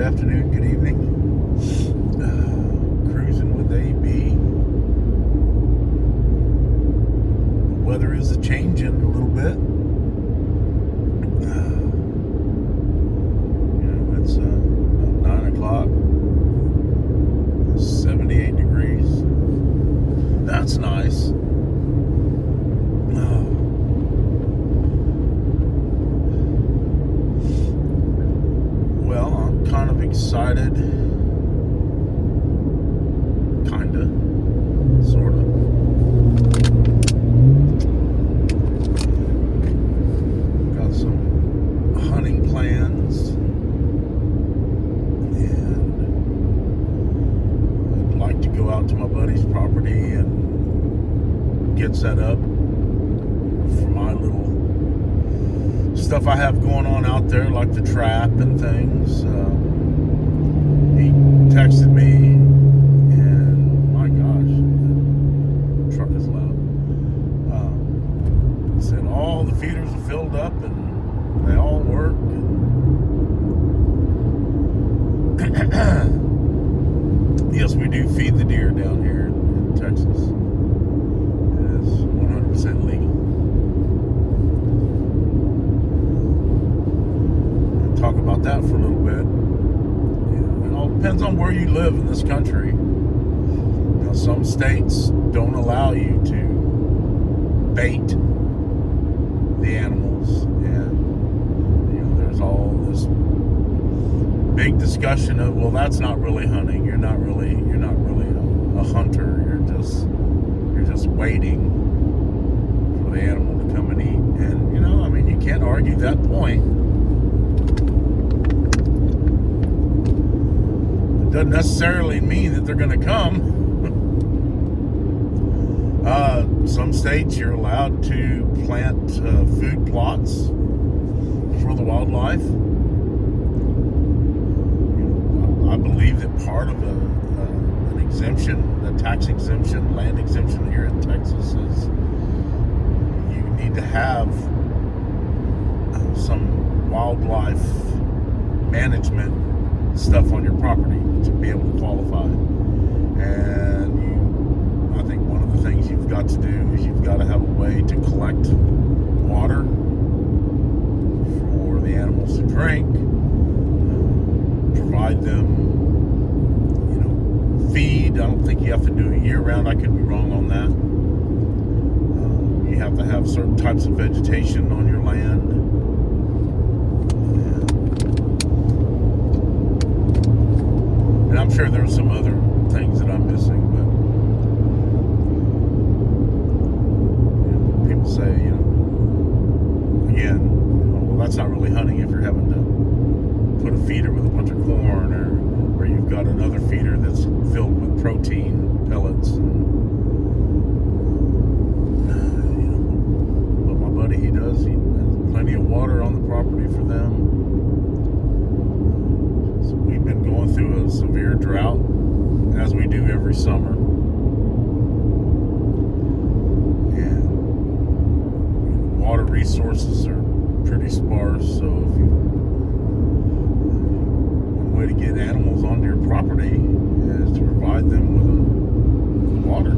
afternoon, good evening. Cruising with AB. The weather is changing a little bit. It's about 9 o'clock. 78 degrees. That's nice. Well, I'm kind of excited. Kinda. Sorta. Got some hunting plans. And I'd like to go out to my buddy's property and get set up for my little stuff I have going on out there, like the trap and things. He texted me, and my gosh, the truck is loud. He said all the feeders are filled up and they all work. And yes, we do feed the deer down here in Texas. It is 100% legal. Talk about that for a little bit. It all depends on where you live in this country. Some states don't allow you to bait the animals, and there's all this big discussion of, well, that's not really hunting. You're not really a hunter. You're just waiting for the animal to come and eat. And you can't argue that point. Doesn't necessarily mean that they're going to come. Some states you're allowed to plant food plots for the wildlife. I believe that part of an exemption, a tax exemption, land exemption here in Texas is you need to have some wildlife management stuff on your property to be able to qualify. And I think one of the things you've got to do is you've got to have a way to collect water for the animals to drink, provide them, feed. I don't think you have to do it year round. I could be wrong on that. You have to have certain types of vegetation on your land. And I'm sure there's some other things that I'm missing, but people say, again, well, that's not really hunting if you're having to put a feeder with a bunch of corn, or you've got another feeder that's filled with protein pellets. What my buddy, he has plenty of water on the property for them. We've been going through a severe drought, as we do every summer. And water resources are pretty sparse, so one way to get animals onto your property is to provide them with water.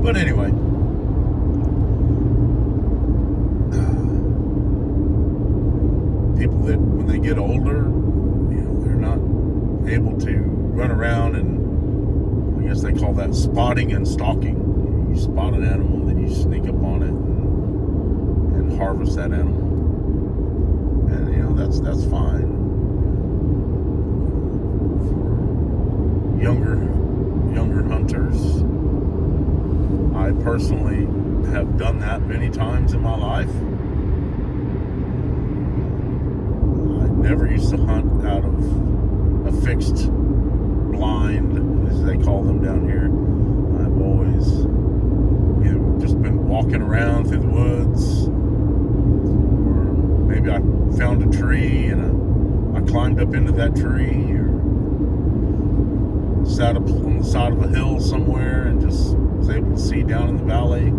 But anyway, people that when they get older, they're not able to run around, and I guess they call that spotting and stalking. You spot an animal, then you sneak up on it and harvest that animal. And that's fine. For younger hunters, I personally have done that many times in my life. Never used to hunt out of a fixed blind, as they call them down here. I've always just been walking around through the woods, or maybe I found a tree and I climbed up into that tree, or sat up on the side of a hill somewhere and just was able to see down in the valley.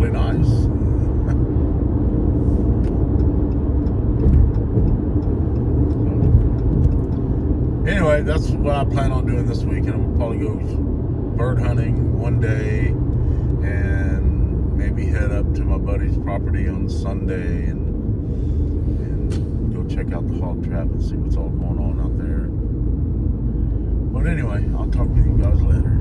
really nice. Anyway, that's what I plan on doing this week, and I'm gonna probably go bird hunting one day, and maybe head up to my buddy's property on Sunday and go check out the hog trap and see what's all going on out there. But anyway, I'll talk with you guys later.